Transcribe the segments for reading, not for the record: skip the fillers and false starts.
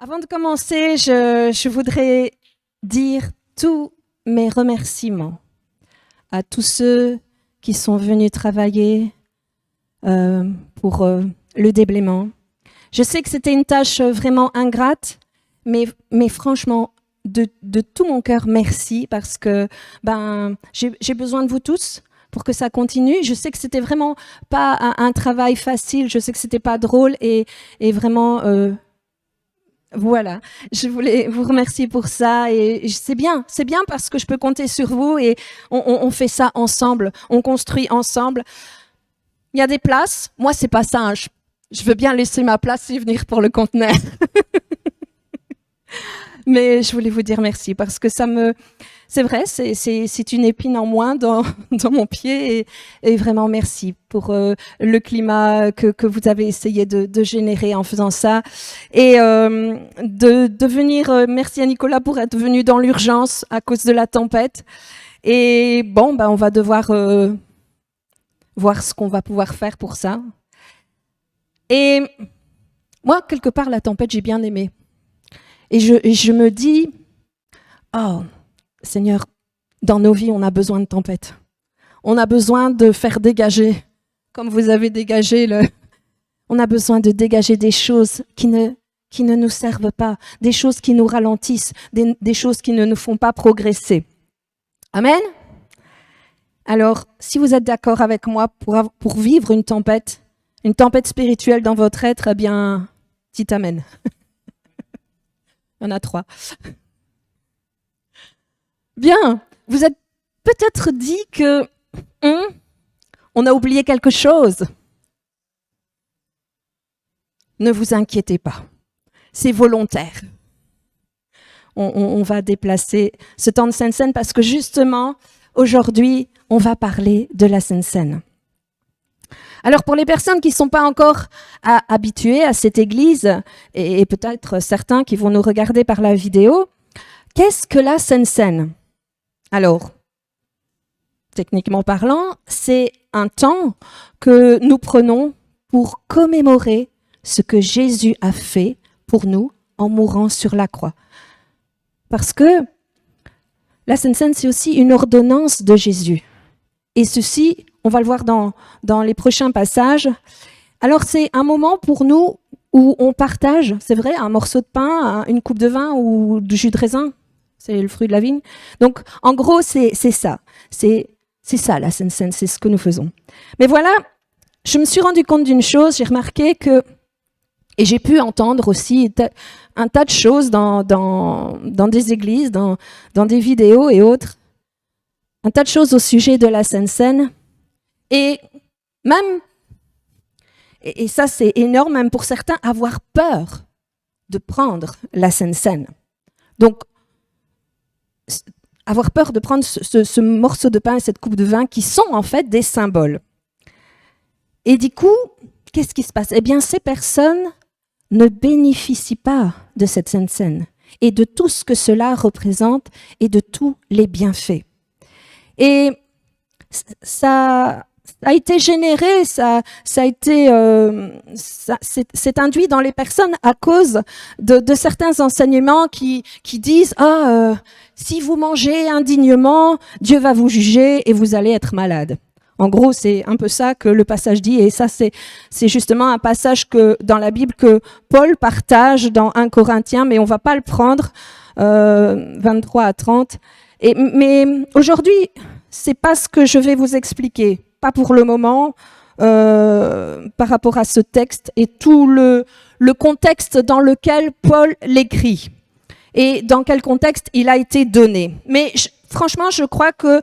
Avant de commencer, je voudrais dire tous mes remerciements à tous ceux qui sont venus travailler pour le déblaiement. Je sais que c'était une tâche vraiment ingrate, mais franchement, de tout mon cœur, merci, parce que j'ai besoin de vous tous pour que ça continue. Je sais que c'était vraiment pas un travail facile, je sais que c'était pas drôle et vraiment... Voilà, je voulais vous remercier pour ça et c'est bien parce que je peux compter sur vous et on fait ça ensemble, on construit ensemble. Il y a des places, moi c'est pas ça, hein. Je veux bien laisser ma place et venir pour le conteneur. Mais je voulais vous dire merci parce que c'est vrai, c'est une épine en moins dans mon pied et vraiment merci pour le climat que vous avez essayé de générer en faisant ça et de venir. Merci à Nicolas pour être venu dans l'urgence à cause de la tempête. Et bon, on va devoir voir ce qu'on va pouvoir faire pour ça. Et moi, quelque part, la tempête, j'ai bien aimé. Et je me dis, oh, Seigneur, dans nos vies, on a besoin de tempêtes. On a besoin de faire dégager, comme vous avez dégagé on a besoin de dégager des choses qui ne nous servent pas, des choses qui nous ralentissent, des choses qui ne nous font pas progresser. Amen? Alors, si vous êtes d'accord avec moi pour vivre une tempête spirituelle dans votre être, eh bien, dites amen. Il y en a 3. Bien, vous êtes peut-être dit que on a oublié quelque chose. Ne vous inquiétez pas, c'est volontaire. On va déplacer ce temps de Sainte Seine parce que justement, aujourd'hui, on va parler de la Sainte Seine. Alors pour les personnes qui ne sont pas encore habituées à cette église, et peut-être certains qui vont nous regarder par la vidéo, qu'est-ce que la Sainte Seine ? Alors, techniquement parlant, c'est un temps que nous prenons pour commémorer ce que Jésus a fait pour nous en mourant sur la croix. Parce que la Sainte Seine, c'est aussi une ordonnance de Jésus. Et ceci, on va le voir dans les prochains passages. Alors, c'est un moment pour nous où on partage, c'est vrai, un morceau de pain, une coupe de vin ou du jus de raisin. C'est le fruit de la vigne. Donc, en gros, c'est ça. C'est ça, la Sainte Seine, c'est ce que nous faisons. Mais voilà, je me suis rendu compte d'une chose, j'ai remarqué que, et j'ai pu entendre aussi un tas de choses dans des églises, dans des vidéos et autres, un tas de choses au sujet de la Sainte Seine. Et même, et ça c'est énorme, même pour certains, avoir peur de prendre la Sainte Seine. Donc, avoir peur de prendre ce morceau de pain et cette coupe de vin qui sont en fait des symboles. Et du coup, qu'est-ce qui se passe ? Eh bien, ces personnes ne bénéficient pas de cette Sainte Seine et de tout ce que cela représente et de tous les bienfaits. Et ça a été généré, c'est induit dans les personnes à cause de certains enseignements qui disent si vous mangez indignement, Dieu va vous juger et vous allez être malade. En gros, c'est un peu ça que le passage dit, et ça, c'est justement un passage dans la Bible que Paul partage dans 1 Corinthiens, mais on va pas le prendre, 23 à 30. Mais aujourd'hui, c'est pas ce que je vais vous expliquer, pas pour le moment, par rapport à ce texte et tout le contexte dans lequel Paul l'écrit et dans quel contexte il a été donné. Mais franchement, je crois que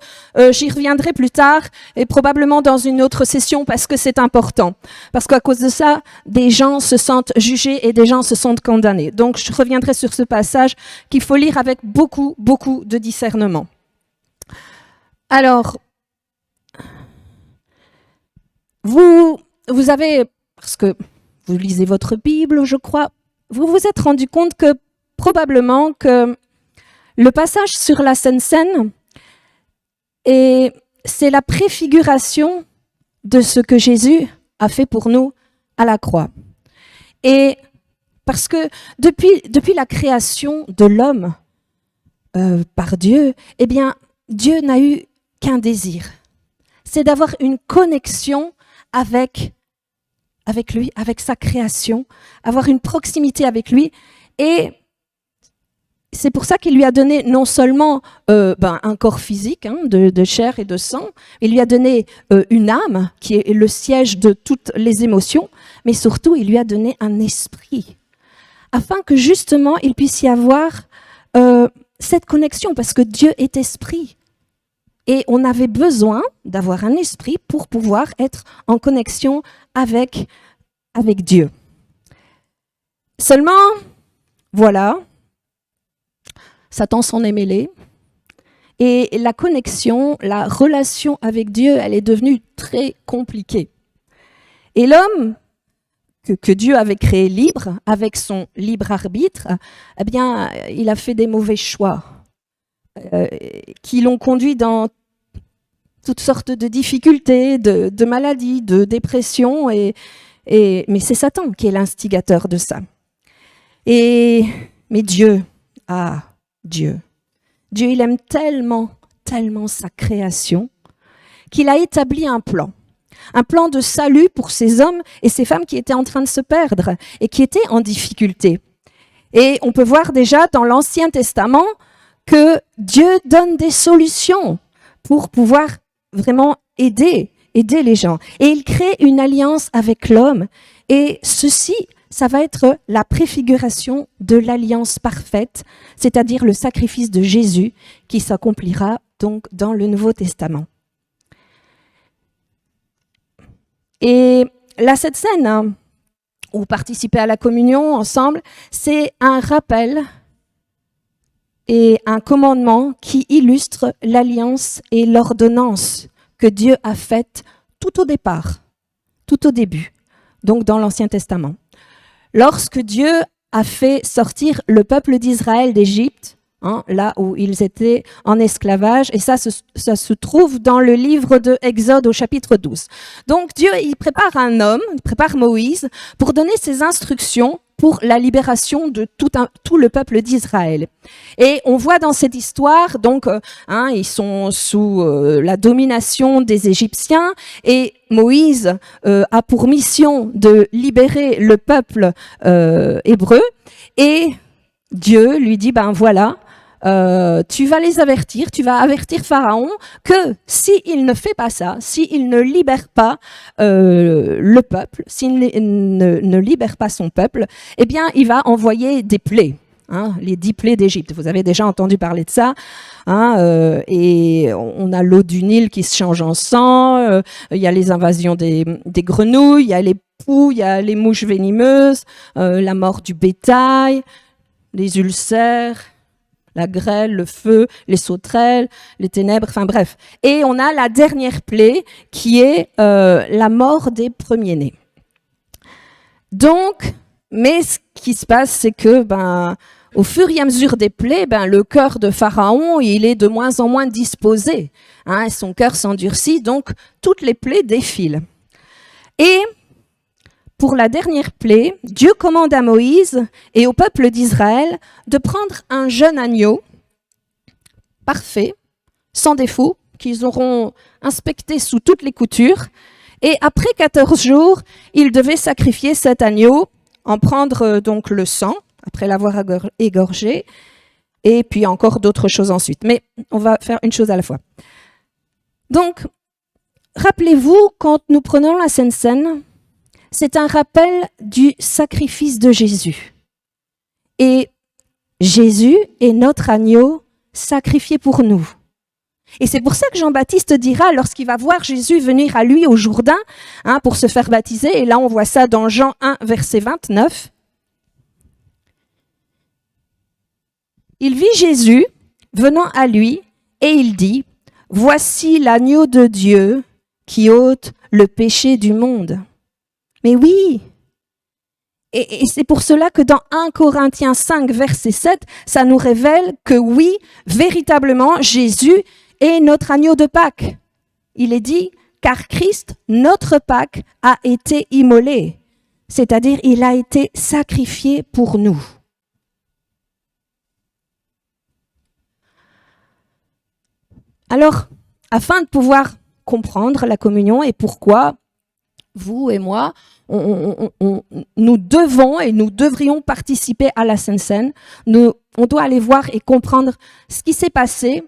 j'y reviendrai plus tard et probablement dans une autre session parce que c'est important. Parce qu'à cause de ça, des gens se sentent jugés et des gens se sentent condamnés. Donc, je reviendrai sur ce passage qu'il faut lire avec beaucoup, beaucoup de discernement. Alors, vous avez, parce que vous lisez votre Bible, je crois, vous vous êtes rendu compte que probablement que le passage sur la Sainte Seine, c'est la préfiguration de ce que Jésus a fait pour nous à la croix. Et Parce que depuis la création de l'homme par Dieu, eh bien, Dieu n'a eu qu'un désir. C'est d'avoir une connexion avec lui, avec sa création, avoir une proximité avec lui. Et c'est pour ça qu'il lui a donné non seulement un corps physique de chair et de sang, il lui a donné une âme qui est le siège de toutes les émotions, mais surtout il lui a donné un esprit, afin que justement il puisse y avoir cette connexion, parce que Dieu est esprit. Et on avait besoin d'avoir un esprit pour pouvoir être en connexion avec Dieu. Seulement, voilà, Satan s'en est mêlé. Et la connexion, la relation avec Dieu, elle est devenue très compliquée. Et l'homme que Dieu avait créé libre, avec son libre arbitre, eh bien, il a fait des mauvais choix qui l'ont conduit dans toutes sortes de difficultés, de maladies, de dépression, mais c'est Satan qui est l'instigateur de ça. Mais Dieu, Dieu, il aime tellement, tellement sa création qu'il a établi un plan de salut pour ces hommes et ces femmes qui étaient en train de se perdre et qui étaient en difficulté. Et on peut voir déjà dans l'Ancien Testament que Dieu donne des solutions pour pouvoir vraiment aider les gens. Et il crée une alliance avec l'homme. Et ceci, ça va être la préfiguration de l'alliance parfaite, c'est-à-dire le sacrifice de Jésus qui s'accomplira donc dans le Nouveau Testament. Et là, cette scène où participer à la communion ensemble, c'est un rappel et un commandement qui illustre l'alliance et l'ordonnance que Dieu a faite tout au départ, tout au début, donc dans l'Ancien Testament. Lorsque Dieu a fait sortir le peuple d'Israël d'Égypte, là où ils étaient en esclavage, et ça se trouve dans le livre de Exode au chapitre 12. Donc Dieu, il prépare un homme, il prépare Moïse pour donner ses instructions pour la libération de tout le peuple d'Israël. Et on voit dans cette histoire, donc, ils sont sous la domination des Égyptiens, et Moïse a pour mission de libérer le peuple hébreu, et Dieu lui dit, voilà, tu vas les avertir, tu vas avertir Pharaon que s'il ne fait pas ça, s'il ne libère pas le peuple, s'il ne libère pas son peuple, eh bien, il va envoyer des plaies, les 10 plaies d'Égypte. Vous avez déjà entendu parler de ça, et on a l'eau du Nil qui se change en sang, il y a les invasions des grenouilles, il y a les poux, il y a les mouches venimeuses, la mort du bétail, les ulcères, la grêle, le feu, les sauterelles, les ténèbres, enfin bref. Et on a la dernière plaie qui est la mort des premiers-nés. Donc, mais ce qui se passe, c'est que au fur et à mesure des plaies, le cœur de Pharaon, il est de moins en moins disposé. Son cœur s'endurcit, donc toutes les plaies défilent. Et pour la dernière plaie, Dieu commande à Moïse et au peuple d'Israël de prendre un jeune agneau parfait, sans défaut, qu'ils auront inspecté sous toutes les coutures. Et après 14 jours, ils devaient sacrifier cet agneau, en prendre donc le sang, après l'avoir égorgé, et puis encore d'autres choses ensuite. Mais on va faire une chose à la fois. Donc, rappelez-vous, quand nous prenons la Sainte Seine, c'est un rappel du sacrifice de Jésus. Et Jésus est notre agneau sacrifié pour nous. Et c'est pour ça que Jean-Baptiste dira, lorsqu'il va voir Jésus venir à lui au Jourdain pour se faire baptiser, et là on voit ça dans Jean 1, verset 29, il vit Jésus venant à lui et il dit, « Voici l'agneau de Dieu qui ôte le péché du monde. » Mais oui, et c'est pour cela que dans 1 Corinthiens 5, verset 7, ça nous révèle que oui, véritablement, Jésus est notre agneau de Pâques. Il est dit, car Christ, notre Pâques, a été immolé. c'est-à-dire il a été sacrifié pour nous. Alors, afin de pouvoir comprendre la communion et pourquoi vous et moi, nous devons et nous devrions participer à la Sainte Seine, on doit aller voir et comprendre ce qui s'est passé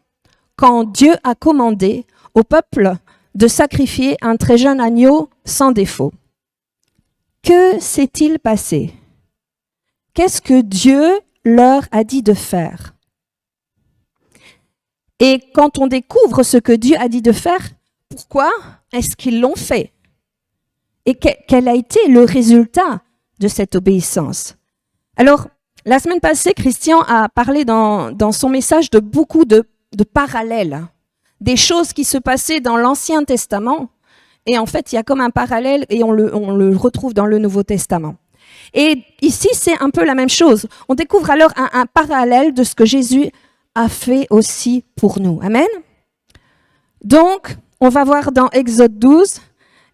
quand Dieu a commandé au peuple de sacrifier un très jeune agneau sans défaut. Que s'est-il passé? Qu'est-ce que Dieu leur a dit de faire? Et quand on découvre ce que Dieu a dit de faire, pourquoi est-ce qu'ils l'ont fait? Et quel a été le résultat de cette obéissance? Alors, la semaine passée, Christian a parlé dans son message de beaucoup de parallèles, des choses qui se passaient dans l'Ancien Testament. Et en fait, il y a comme un parallèle et on le retrouve dans le Nouveau Testament. Et ici, c'est un peu la même chose. On découvre alors un parallèle de ce que Jésus a fait aussi pour nous. Amen. Donc, on va voir dans Exode 12,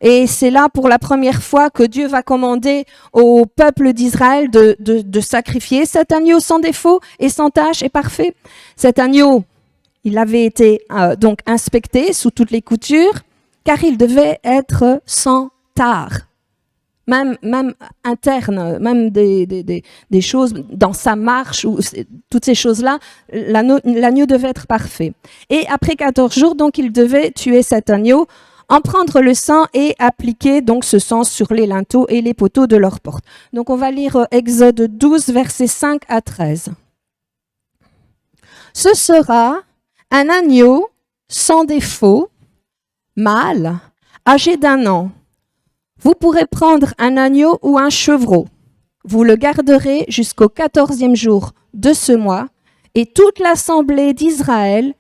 et c'est là pour la première fois que Dieu va commander au peuple d'Israël de sacrifier cet agneau sans défaut et sans tache et parfait. Cet agneau, il avait été donc inspecté sous toutes les coutures, car il devait être sans tare. Même interne, même des choses dans sa marche, ou toutes ces choses-là, l'agneau devait être parfait. Et après 14 jours, donc, il devait tuer cet agneau, en prendre le sang et appliquer donc ce sang sur les linteaux et les poteaux de leur porte. Donc on va lire Exode 12, versets 5 à 13. Ce sera un agneau sans défaut, mâle, âgé d'1 an. Vous pourrez prendre un agneau ou un chevreau. Vous le garderez jusqu'au 14e jour de ce mois, et toute l'assemblée d'Israël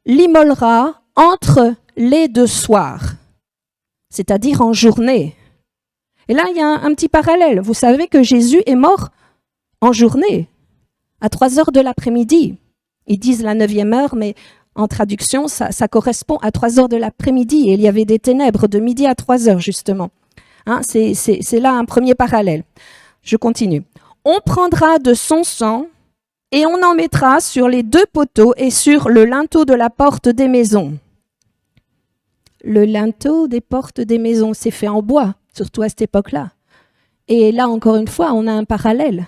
l'immolera entre les 2 soirs, c'est-à-dire en journée. Et là, il y a un petit parallèle. Vous savez que Jésus est mort en journée, à 3 heures de l'après-midi. Ils disent la 9e heure, mais en traduction, ça correspond à 3 heures de l'après-midi. Et il y avait des ténèbres de midi à 3 heures, justement. Hein, c'est là un premier parallèle. Je continue. On prendra de son sang et on en mettra sur les 2 poteaux et sur le linteau de la porte des maisons. Le linteau des portes des maisons, c'est fait en bois, surtout à cette époque-là. Et là, encore une fois, on a un parallèle.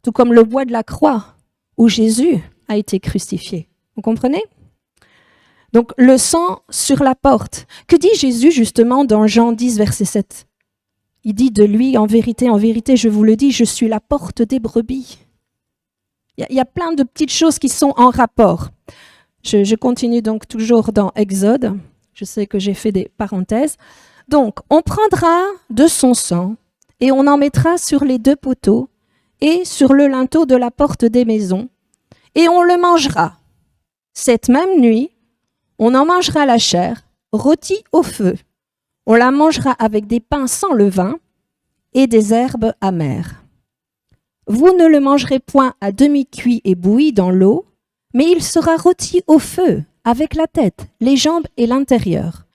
Tout comme le bois de la croix, où Jésus a été crucifié. Vous comprenez? Donc, le sang sur la porte. Que dit Jésus, justement, dans Jean 10, verset 7? Il dit de lui, en vérité, je vous le dis, je suis la porte des brebis. Il y a plein de petites choses qui sont en rapport. Je continue donc toujours dans Exode. Je sais que j'ai fait des parenthèses. Donc, on prendra de son sang et on en mettra sur les 2 poteaux et sur le linteau de la porte des maisons et on le mangera. Cette même nuit, on en mangera la chair, rôtie au feu. On la mangera avec des pains sans levain et des herbes amères. Vous ne le mangerez point à demi-cuit et bouilli dans l'eau, mais il sera rôti au feu, avec la tête, les jambes et l'intérieur.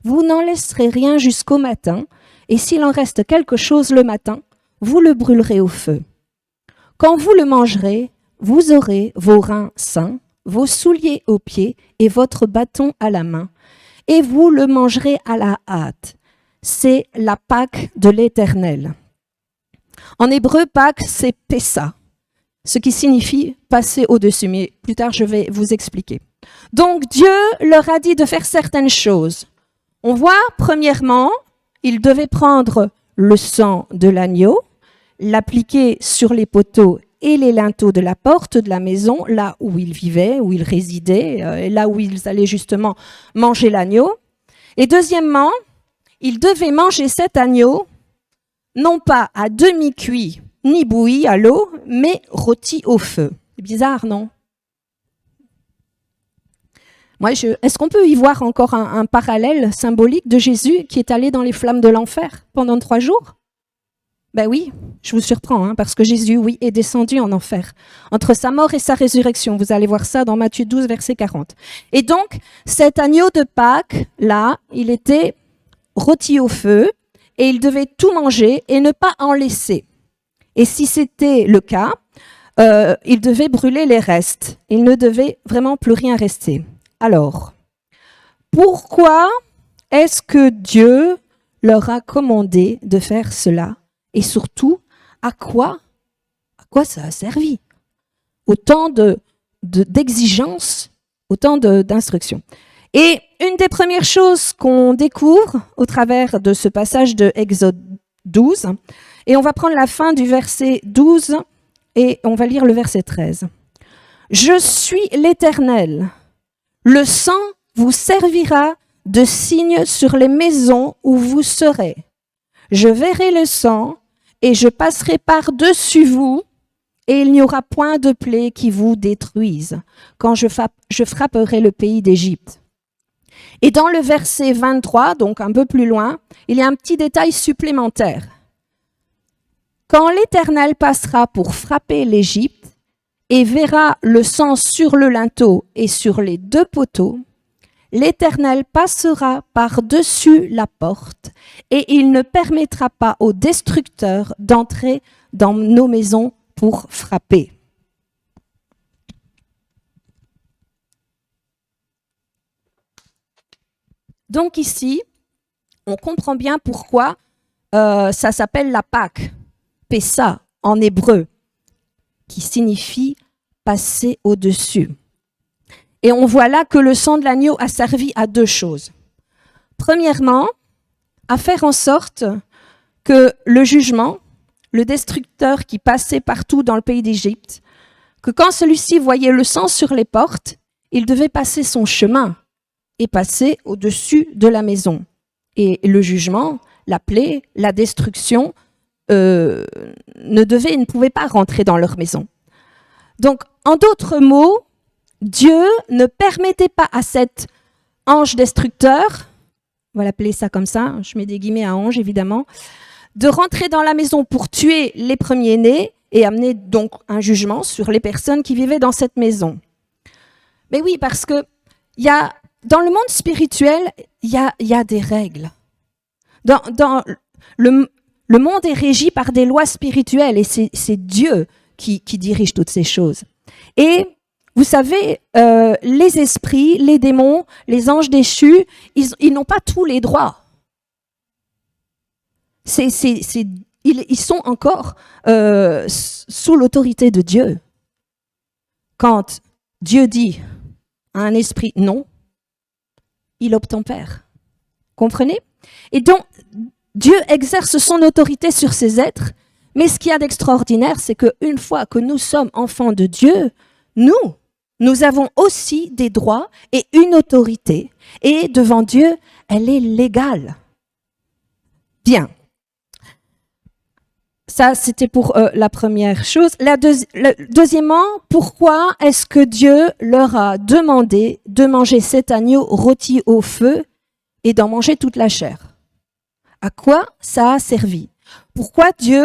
Vous n'en laisserez rien jusqu'au matin, et s'il en reste quelque chose le matin, vous le brûlerez au feu. Quand vous le mangerez, vous aurez vos reins sains, vos souliers aux pieds et votre bâton à la main, et vous le mangerez à la hâte. C'est la Pâque de l'Éternel. En hébreu, Pâque, c'est Pessa, ce qui signifie passer au-dessus, mais plus tard je vais vous expliquer. Donc Dieu leur a dit de faire certaines choses. On voit, premièrement, ils devaient prendre le sang de l'agneau, l'appliquer sur les poteaux et les linteaux de la porte de la maison, là où ils vivaient, où ils résidaient, là où ils allaient justement manger l'agneau. Et deuxièmement, ils devaient manger cet agneau, non pas à demi-cuit ni bouilli à l'eau, mais rôti au feu. C'est bizarre, non? Est-ce qu'on peut y voir encore un parallèle symbolique de Jésus qui est allé dans les flammes de l'enfer pendant 3 jours? Ben oui, je vous surprends, parce que Jésus, oui, est descendu en enfer. Entre sa mort et sa résurrection, vous allez voir ça dans Matthieu 12, verset 40. Et donc, cet agneau de Pâques, là, il était rôti au feu, et ils devaient tout manger et ne pas en laisser. Et si c'était le cas, ils devaient brûler les restes. Il ne devait vraiment plus rien rester. Alors, pourquoi est-ce que Dieu leur a commandé de faire cela? Et surtout, à quoi ça a servi? Autant d'exigences, autant d'instructions. Et une des premières choses qu'on découvre au travers de ce passage de Exode 12, et on va prendre la fin du verset 12 et on va lire le verset 13. « Je suis l'Éternel. Le sang vous servira de signe sur les maisons où vous serez. Je verrai le sang et je passerai par-dessus vous et il n'y aura point de plaie qui vous détruise quand je frapperai le pays d'Égypte. » Et dans le verset 23, donc un peu plus loin, il y a un petit détail supplémentaire. Quand l'Éternel passera pour frapper l'Égypte et verra le sang sur le linteau et sur les 2 poteaux, l'Éternel passera par-dessus la porte et il ne permettra pas aux destructeurs d'entrer dans nos maisons pour frapper. Donc ici, on comprend bien pourquoi ça s'appelle la Pâque, Pessa en hébreu, qui signifie passer au-dessus. Et on voit là que le sang de l'agneau a servi à 2 choses. Premièrement, à faire en sorte que le jugement, le destructeur qui passait partout dans le pays d'Égypte, que quand celui-ci voyait le sang sur les portes, il devait passer son chemin et passer au-dessus de la maison. Et le jugement, la plaie, la destruction ne pouvait pas rentrer dans leur maison. Donc, en d'autres mots, Dieu ne permettait pas à cet ange destructeur, on va l'appeler ça comme ça, je mets des guillemets à ange évidemment, de rentrer dans la maison pour tuer les premiers-nés et amener donc un jugement sur les personnes qui vivaient dans cette maison. Mais oui, parce que dans le monde spirituel, il y a des règles. Le monde est régi par des lois spirituelles et c'est Dieu qui dirige toutes ces choses. Et vous savez, les esprits, les démons, les anges déchus, ils n'ont pas tous les droits. Ils sont encore sous l'autorité de Dieu. Quand Dieu dit à un esprit non, il obtempère. Comprenez? Et donc, Dieu exerce son autorité sur ces êtres, mais ce qu'il y a d'extraordinaire, c'est qu'une fois que nous sommes enfants de Dieu, nous avons aussi des droits et une autorité. Et devant Dieu, elle est légale. Bien. Ça, c'était pour la première chose. Deuxièmement, pourquoi est-ce que Dieu leur a demandé de manger cet agneau rôti au feu et d'en manger toute la chair? À quoi ça a servi? Pourquoi Dieu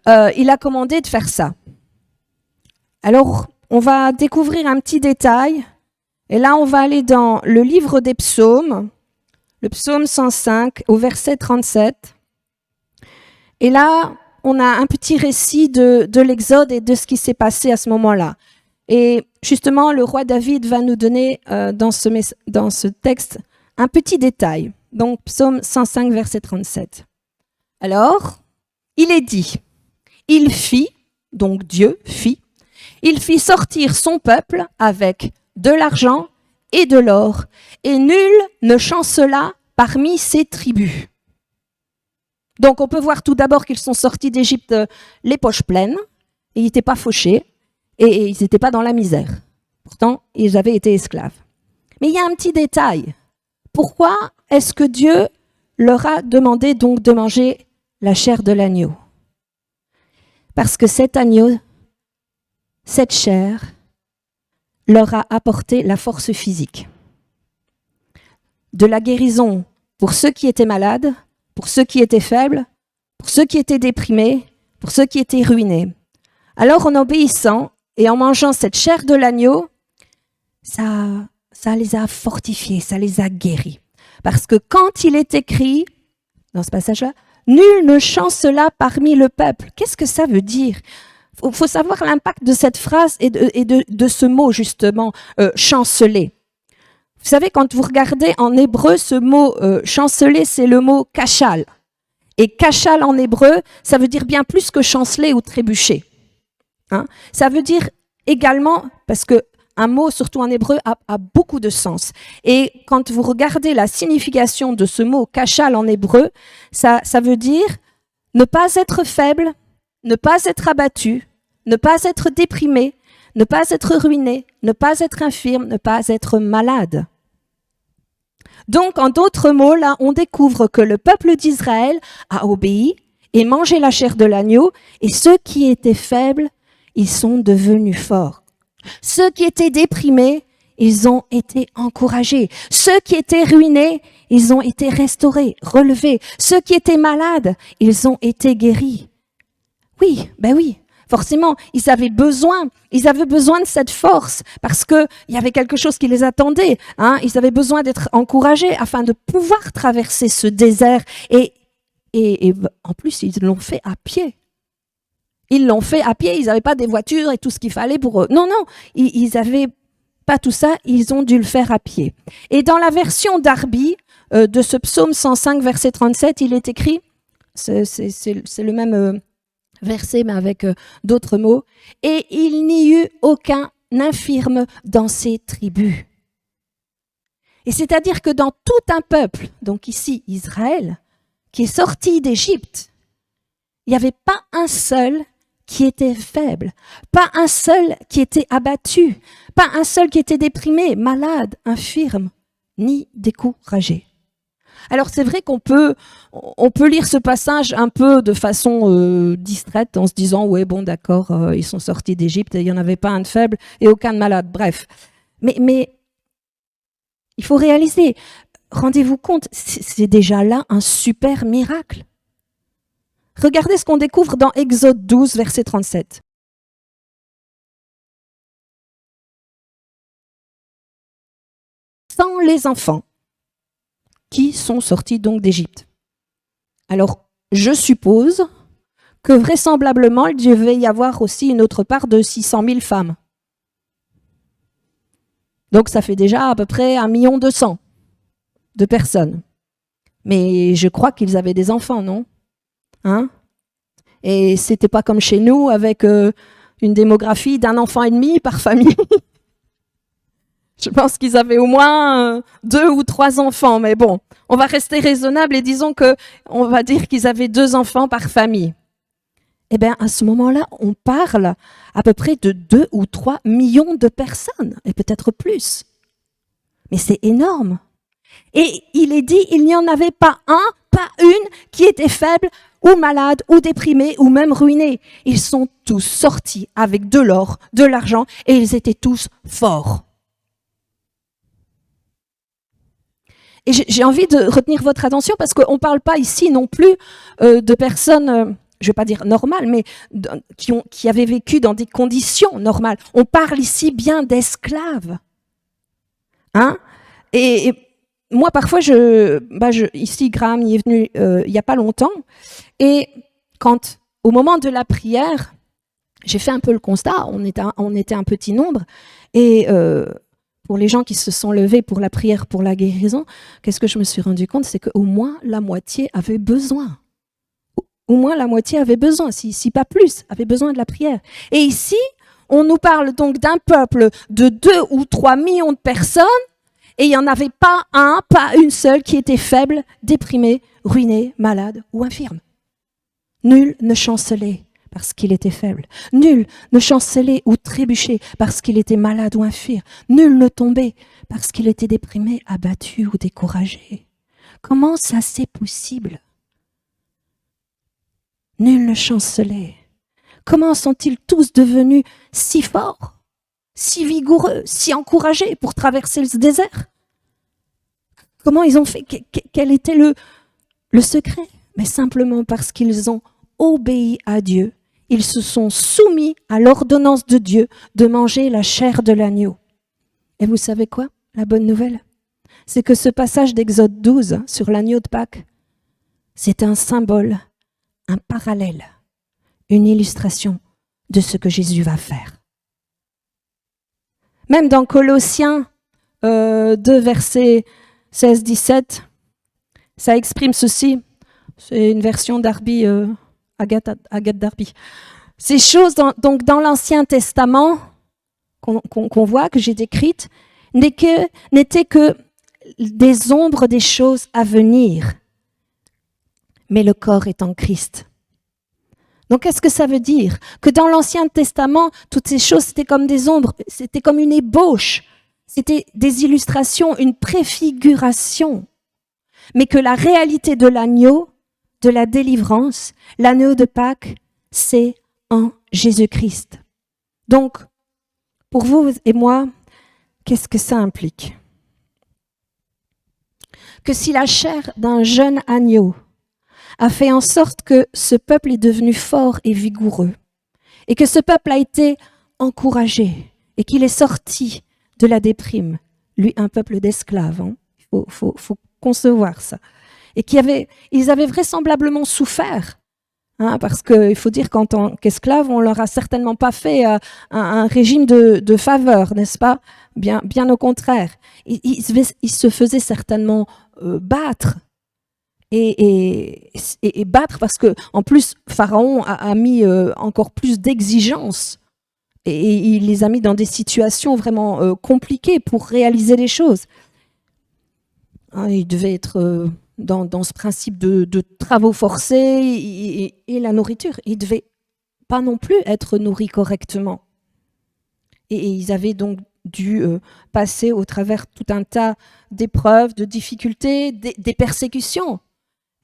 il a commandé de faire ça? Alors, on va découvrir un petit détail. Et là, on va aller dans le livre des psaumes, le psaume 105, au verset 37. Et là, on a un petit récit de l'Exode et de ce qui s'est passé à ce moment-là. Et justement, le roi David va nous donner dans ce texte un petit détail. Donc, psaume 105, verset 37. Alors, il est dit, il fit, donc Dieu fit, il fit sortir son peuple avec de l'argent et de l'or, et nul ne chancela parmi ses tribus. Donc on peut voir tout d'abord qu'ils sont sortis d'Égypte les poches pleines, et ils n'étaient pas fauchés, et ils n'étaient pas dans la misère. Pourtant, ils avaient été esclaves. Mais il y a un petit détail. Pourquoi est-ce que Dieu leur a demandé donc de manger la chair de l'agneau? Parce que cet agneau, cette chair, leur a apporté la force physique. De la guérison pour ceux qui étaient malades, pour ceux qui étaient faibles, pour ceux qui étaient déprimés, pour ceux qui étaient ruinés. Alors en obéissant et en mangeant cette chair de l'agneau, ça les a fortifiés, ça les a guéris. Parce que quand il est écrit, dans ce passage-là, Nul ne chancela parmi le peuple. Qu'est-ce que ça veut dire? Faut savoir l'impact de cette phrase et de ce mot, justement, chanceler. Vous savez, quand vous regardez en hébreu, ce mot chanceler, c'est le mot kachal. Et kachal en hébreu, ça veut dire bien plus que chanceler ou trébucher. Hein? Ça veut dire également, parce que un mot, surtout en hébreu, a beaucoup de sens. Et quand vous regardez la signification de ce mot kachal en hébreu, ça veut dire ne pas être faible, ne pas être abattu, ne pas être déprimé, ne pas être ruiné, ne pas être infirme, ne pas être malade. Donc, en d'autres mots, là, on découvre que le peuple d'Israël a obéi et mangé la chair de l'agneau, et ceux qui étaient faibles, ils sont devenus forts. Ceux qui étaient déprimés, ils ont été encouragés. Ceux qui étaient ruinés, ils ont été restaurés, relevés. Ceux qui étaient malades, ils ont été guéris. Oui, ben oui, forcément, ils avaient besoin de cette force parce que il y avait quelque chose qui les attendait. Hein. Ils avaient besoin d'être encouragés afin de pouvoir traverser ce désert. Et en plus, ils l'ont fait à pied. Ils l'ont fait à pied, ils n'avaient pas des voitures et tout ce qu'il fallait pour eux. Non, ils n'avaient pas tout ça, ils ont dû le faire à pied. Et dans la version Darby de ce psaume 105, verset 37, il est écrit, c'est le même verset mais avec d'autres mots, « Et il n'y eut aucun infirme dans ces tribus. » Et c'est-à-dire que dans tout un peuple, donc ici Israël, qui est sorti d'Égypte, il n'y avait pas un seul qui était faible, pas un seul qui était abattu, pas un seul qui était déprimé, malade, infirme, ni découragé. Alors c'est vrai qu'on peut lire ce passage un peu de façon distraite en se disant ouais bon d'accord ils sont sortis d'Égypte et il n'y en avait pas un de faible et aucun de malade, bref. Mais il faut réaliser, rendez-vous compte, c'est déjà là un super miracle. Regardez ce qu'on découvre dans Exode 12, verset 37. Sans les enfants qui sont sortis donc d'Égypte. Alors, je suppose que vraisemblablement, il devait y avoir aussi une autre part de 600 000 femmes. Donc, ça fait déjà à peu près 1,2 million de personnes. Mais je crois qu'ils avaient des enfants, non? Hein? Et c'était pas comme chez nous avec une démographie d'1,5 enfant par famille. Je pense qu'ils avaient au moins 2 ou 3 enfants, mais bon, on va rester raisonnable et disons que on va dire qu'ils avaient 2 enfants par famille. Eh bien, à ce moment-là, on parle à peu près de 2 ou 3 millions de personnes, et peut-être plus. Mais c'est énorme. Et il est dit, il n'y en avait pas un, pas une qui était faible ou malade ou déprimé ou même ruiné. Ils sont tous sortis avec de l'or, de l'argent et ils étaient tous forts. Et j'ai envie de retenir votre attention parce qu'on ne parle pas ici non plus de personnes, je ne vais pas dire normales, mais qui avaient vécu dans des conditions normales. On parle ici bien d'esclaves. Hein? Et moi, parfois, ici, Graham y est venu il n'y a pas longtemps. Et quand, au moment de la prière, j'ai fait un peu le constat, on était un petit nombre. Et pour les gens qui se sont levés pour la prière, pour la guérison, qu'est-ce que je me suis rendu compte? C'est qu'au moins la moitié avait besoin. Au moins la moitié avait besoin, si pas plus, avait besoin de la prière. Et ici, on nous parle donc d'un peuple de 2 ou 3 millions de personnes, et il n'y en avait pas un, pas une seule qui était faible, déprimé, ruiné, malade ou infirme. Nul ne chancelait parce qu'il était faible. Nul ne chancelait ou trébuchait parce qu'il était malade ou infirme. Nul ne tombait parce qu'il était déprimé, abattu ou découragé. Comment ça c'est possible? Nul ne chancelait. Comment sont-ils tous devenus si forts, si vigoureux, si encouragés pour traverser le désert? Comment ils ont fait? Quel était le secret? Mais simplement parce qu'ils ont obéi à Dieu. Ils se sont soumis à l'ordonnance de Dieu de manger la chair de l'agneau. Et vous savez quoi? La bonne nouvelle, c'est que ce passage d'Exode 12 sur l'agneau de Pâques, c'est un symbole, un parallèle, une illustration de ce que Jésus va faire. Même dans Colossiens 2, versets 16-17, ça exprime ceci. C'est une version Darby, Agathe Darby. Ces choses, donc dans l'Ancien Testament, qu'on voit, que j'ai décrites, n'étaient que des ombres des choses à venir. Mais le corps est en Christ. Donc, qu'est-ce que ça veut dire? Que dans l'Ancien Testament, toutes ces choses, c'était comme des ombres, c'était comme une ébauche, c'était des illustrations, une préfiguration. Mais que la réalité de l'agneau, de la délivrance, l'agneau de Pâques, c'est en Jésus-Christ. Donc, pour vous et moi, qu'est-ce que ça implique? Que si la chair d'un jeune agneau a fait en sorte que ce peuple est devenu fort et vigoureux, et que ce peuple a été encouragé, et qu'il est sorti de la déprime, lui, un peuple d'esclaves, hein. Faut concevoir ça, et ils avaient vraisemblablement souffert, hein, parce qu'il faut dire qu'en tant qu'esclaves, on leur a certainement pas fait un régime de faveur, n'est-ce pas? Bien au contraire. Ils se faisaient certainement battre, et battre parce que en plus Pharaon a mis encore plus d'exigences et il les a mis dans des situations vraiment compliquées pour réaliser les choses. Hein, il devait être dans ce principe de travaux forcés et la nourriture. Il ne devait pas non plus être nourri correctement. Et ils avaient donc dû passer au travers tout un tas d'épreuves, de difficultés, des persécutions.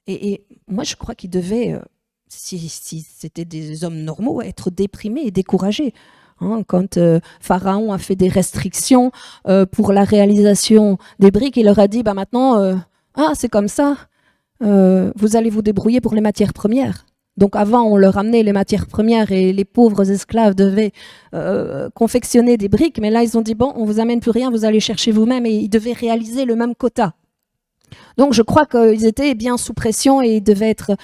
Et moi, je crois qu'ils devaient, si c'était des hommes normaux, être déprimés et découragés. Hein, quand Pharaon a fait des restrictions pour la réalisation des briques, il leur a dit, maintenant, c'est comme ça, vous allez vous débrouiller pour les matières premières. Donc avant, on leur amenait les matières premières et les pauvres esclaves devaient confectionner des briques, mais là, ils ont dit, bon, on vous amène plus rien, vous allez chercher vous-même, et ils devaient réaliser le même quota. Donc je crois qu'ils étaient bien sous pression et ils devaient être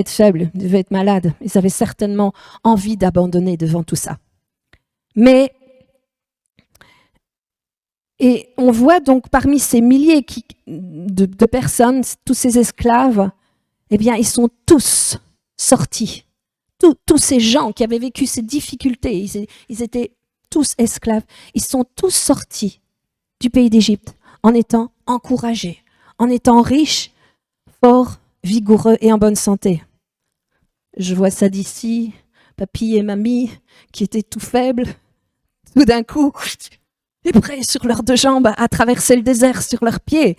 faibles, ils devaient être malades. Ils avaient certainement envie d'abandonner devant tout ça. Et on voit donc parmi ces milliers de personnes, tous ces esclaves, eh bien ils sont tous sortis. Tous ces gens qui avaient vécu ces difficultés, ils étaient tous esclaves, ils sont tous sortis du pays d'Égypte en étant encouragés, en étant riches, forts, vigoureux et en bonne santé. Je vois ça d'ici, papy et mamie qui étaient tout faibles, tout d'un coup, et prêts sur leurs deux jambes à traverser le désert sur leurs pieds.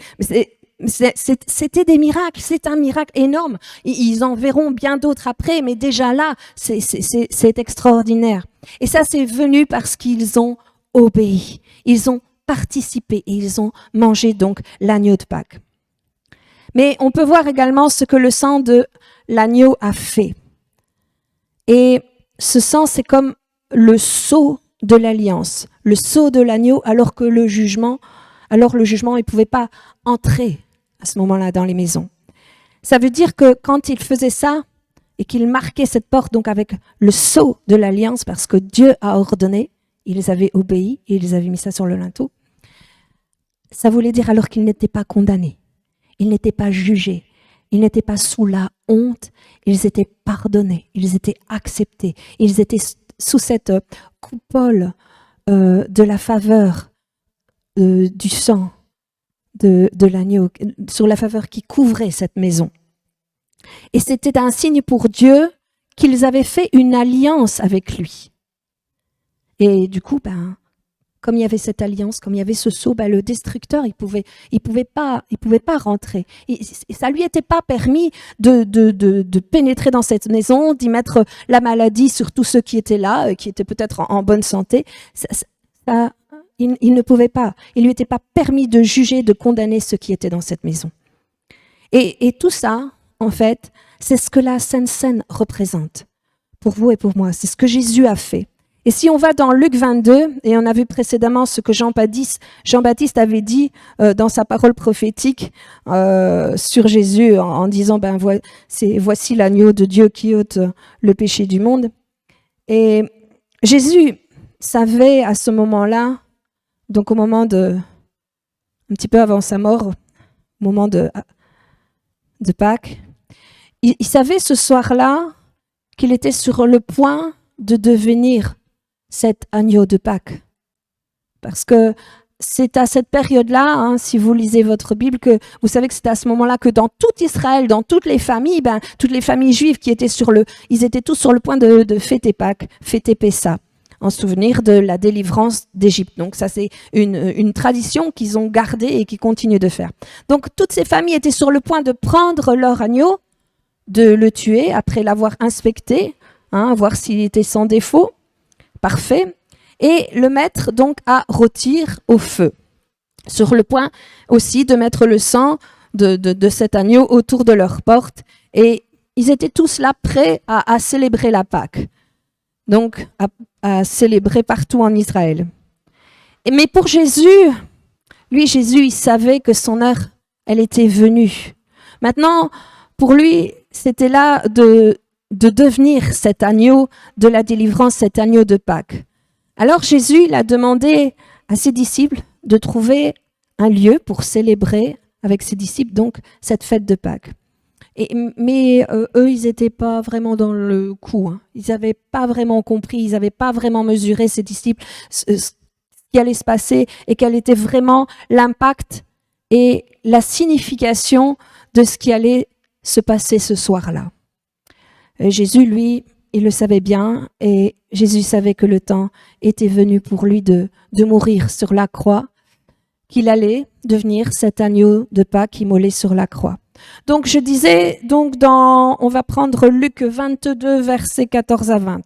C'était des miracles, c'est un miracle énorme. Ils en verront bien d'autres après, mais déjà là, c'est extraordinaire. Et ça, c'est venu parce qu'ils ont obéi. Ils ont participé et ils ont mangé donc l'agneau de Pâques. Mais on peut voir également ce que le sang de l'agneau a fait. Et ce sang, c'est comme le sceau de l'alliance, le sceau de l'agneau, alors le jugement, il ne pouvait pas entrer à ce moment-là dans les maisons. Ça veut dire que quand il faisait ça et qu'il marquait cette porte donc avec le sceau de l'alliance, parce que Dieu a ordonné, ils avaient obéi et ils avaient mis ça sur le linteau, ça voulait dire alors qu'ils n'étaient pas condamnés. Ils n'étaient pas jugés, ils n'étaient pas sous la honte, ils étaient pardonnés, ils étaient acceptés, ils étaient sous cette coupole de la faveur du sang de l'agneau, sur la faveur qui couvrait cette maison. Et c'était un signe pour Dieu qu'ils avaient fait une alliance avec lui. Et du coup, comme il y avait cette alliance, comme il y avait ce sceau, le destructeur, il pouvait pas rentrer. Et ça lui était pas permis de pénétrer dans cette maison, d'y mettre la maladie sur tous ceux qui étaient là, qui étaient peut-être en bonne santé. Il ne pouvait pas. Il lui était pas permis de juger, de condamner ceux qui étaient dans cette maison. Et tout ça, en fait, c'est ce que la Sainte Seine représente pour vous et pour moi. C'est ce que Jésus a fait. Et si on va dans Luc 22, et on a vu précédemment ce que Jean-Baptiste avait dit dans sa parole prophétique sur Jésus en disant voici l'agneau de Dieu qui ôte le péché du monde. Et Jésus savait à ce moment-là, donc au moment un petit peu avant sa mort, au moment de Pâques, il savait ce soir-là qu'il était sur le point de devenir cet agneau de Pâques. Parce que c'est à cette période-là, si vous lisez votre Bible, que vous savez que c'est à ce moment-là que dans tout Israël, dans toutes les familles juives qui étaient ils étaient tous sur le point de fêter Pâques, fêter Pessa, en souvenir de la délivrance d'Égypte. Donc ça, c'est une tradition qu'ils ont gardée et qu'ils continuent de faire. Donc toutes ces familles étaient sur le point de prendre leur agneau, de le tuer après l'avoir inspecté, voir s'il était sans défaut, parfait, et le mettre donc à rôtir au feu. Sur le point aussi de mettre le sang de cet agneau autour de leur porte. Et ils étaient tous là prêts à célébrer la Pâque. Donc à célébrer partout en Israël. Mais pour Jésus, Jésus, il savait que son heure, elle était venue. Maintenant, pour lui, c'était là de devenir cet agneau de la délivrance, cet agneau de Pâques. Alors Jésus, il a demandé à ses disciples de trouver un lieu pour célébrer avec ses disciples donc cette fête de Pâques. Mais eux, ils n'étaient pas vraiment dans le coup. Ils n'avaient pas vraiment compris, ils n'avaient pas vraiment mesuré, ces disciples, ce qui allait se passer et quel était vraiment l'impact et la signification de ce qui allait se passer ce soir-là. Jésus, lui, il le savait bien et Jésus savait que le temps était venu pour lui de mourir sur la croix, qu'il allait devenir cet agneau de Pâques immolé sur la croix. Donc je disais, on va prendre Luc 22, versets 14 à 20.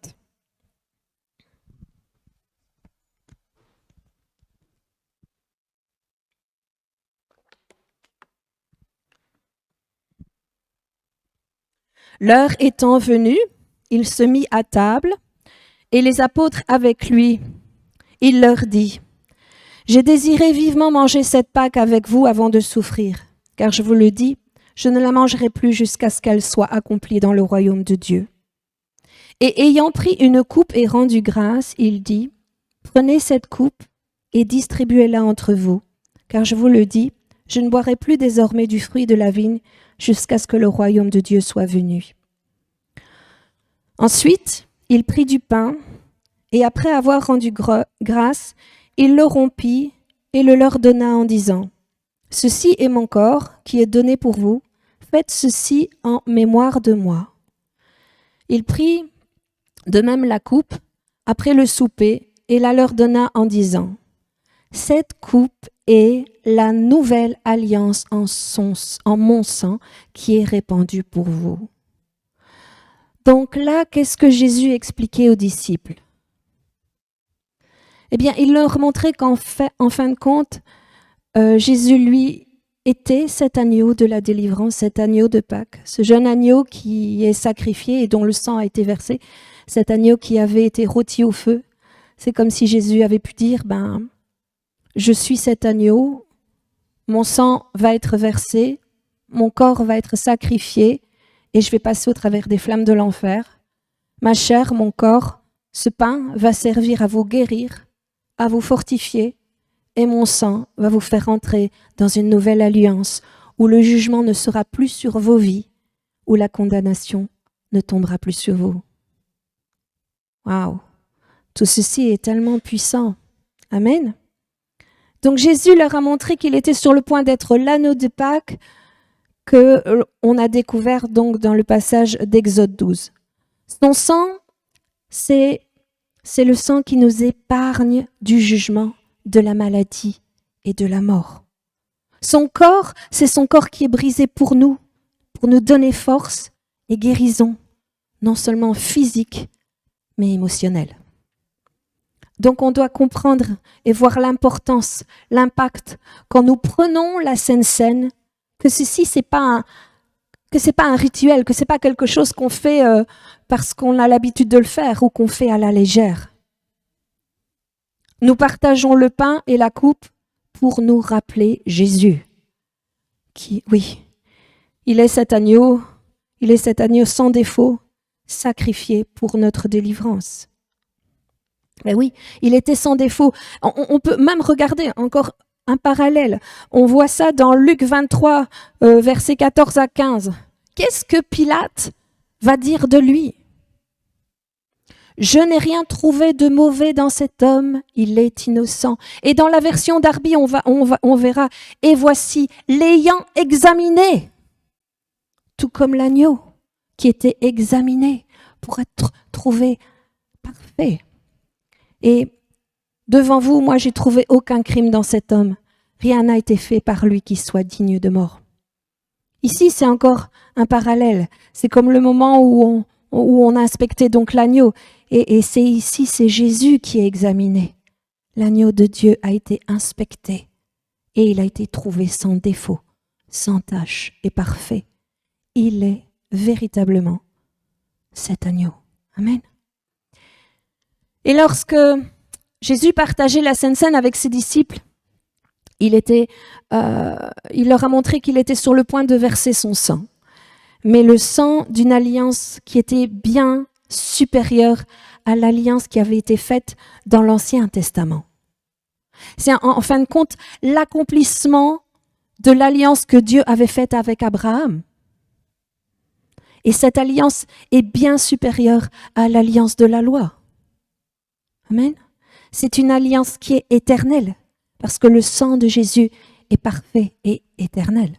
L'heure étant venue, il se mit à table et les apôtres avec lui. Il leur dit, « J'ai désiré vivement manger cette Pâque avec vous avant de souffrir, car je vous le dis, je ne la mangerai plus jusqu'à ce qu'elle soit accomplie dans le royaume de Dieu. » Et ayant pris une coupe et rendu grâce, il dit, « Prenez cette coupe et distribuez-la entre vous, car je vous le dis, je ne boirai plus désormais du fruit de la vigne jusqu'à ce que le royaume de Dieu soit venu. » Ensuite, il prit du pain, et après avoir rendu grâce, il le rompit et le leur donna en disant, « Ceci est mon corps qui est donné pour vous, faites ceci en mémoire de moi. » Il prit de même la coupe après le souper et la leur donna en disant, « Cette coupe est la nouvelle alliance en mon sang qui est répandue pour vous. » Donc là, qu'est-ce que Jésus expliquait aux disciples? Eh bien, il leur montrait qu'en fin de compte, Jésus, lui, était cet agneau de la délivrance, cet agneau de Pâques, ce jeune agneau qui est sacrifié et dont le sang a été versé, cet agneau qui avait été rôti au feu. C'est comme si Jésus avait pu dire, je suis cet agneau, mon sang va être versé, mon corps va être sacrifié et je vais passer au travers des flammes de l'enfer. Ma chair, mon corps, ce pain va servir à vous guérir, à vous fortifier, et mon sang va vous faire entrer dans une nouvelle alliance où le jugement ne sera plus sur vos vies, où la condamnation ne tombera plus sur vous. Waouh! Tout ceci est tellement puissant. Amen. Donc Jésus leur a montré qu'il était sur le point d'être l'agneau de Pâques qu'on a découvert donc dans le passage d'Exode 12. Son sang, c'est le sang qui nous épargne du jugement, de la maladie et de la mort. Son corps, c'est son corps qui est brisé pour nous donner force et guérison, non seulement physique, mais émotionnelle. Donc on doit comprendre et voir l'importance, l'impact, quand nous prenons la Sainte Seine, que ceci, c'est pas un rituel, que c'est pas quelque chose qu'on fait parce qu'on a l'habitude de le faire ou qu'on fait à la légère. Nous partageons le pain et la coupe pour nous rappeler Jésus. Oui, il est cet agneau sans défaut, sacrifié pour notre délivrance. Mais oui, il était sans défaut. On peut même regarder encore un parallèle. On voit ça dans Luc 23, versets 14 à 15. Qu'est-ce que Pilate va dire de lui? Je n'ai rien trouvé de mauvais dans cet homme, il est innocent. Et dans la version Darby, on verra, et voici, l'ayant examiné, tout comme l'agneau qui était examiné pour être trouvé parfait. Et devant vous, moi, j'ai trouvé aucun crime dans cet homme. Rien n'a été fait par lui qui soit digne de mort. Ici, c'est encore un parallèle. C'est comme le moment où on a inspecté donc l'agneau. Et c'est ici, c'est Jésus qui est examiné. L'agneau de Dieu a été inspecté et il a été trouvé sans défaut, sans tache et parfait. Il est véritablement cet agneau. Amen. Et lorsque Jésus partageait la Sainte Seine avec ses disciples, il leur a montré qu'il était sur le point de verser son sang. Mais le sang d'une alliance qui était bien supérieure à l'alliance qui avait été faite dans l'Ancien Testament. C'est en fin de compte l'accomplissement de l'alliance que Dieu avait faite avec Abraham. Et cette alliance est bien supérieure à l'alliance de la loi. Amen. C'est une alliance qui est éternelle, parce que le sang de Jésus est parfait et éternel.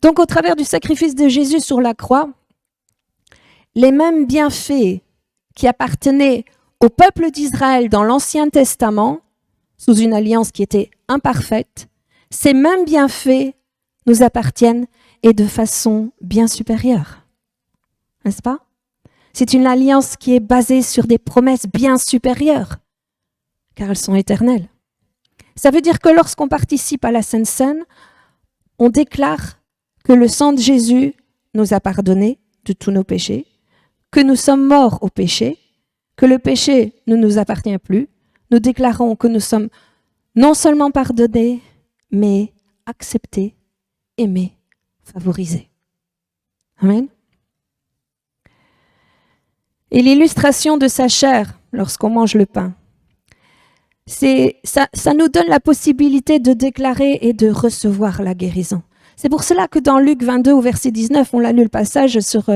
Donc, au travers du sacrifice de Jésus sur la croix, les mêmes bienfaits qui appartenaient au peuple d'Israël dans l'Ancien Testament, sous une alliance qui était imparfaite, ces mêmes bienfaits nous appartiennent et de façon bien supérieure. N'est-ce pas? C'est une alliance qui est basée sur des promesses bien supérieures, car elles sont éternelles. Ça veut dire que lorsqu'on participe à la Sainte Seine, on déclare que le sang de Jésus nous a pardonné de tous nos péchés, que nous sommes morts au péché, que le péché ne nous appartient plus. Nous déclarons que nous sommes non seulement pardonnés, mais acceptés, aimés, favorisés. Amen. Et l'illustration de sa chair, lorsqu'on mange le pain, ça nous donne la possibilité de déclarer et de recevoir la guérison. C'est pour cela que dans Luc 22, au verset 19, on l'a lu le passage sur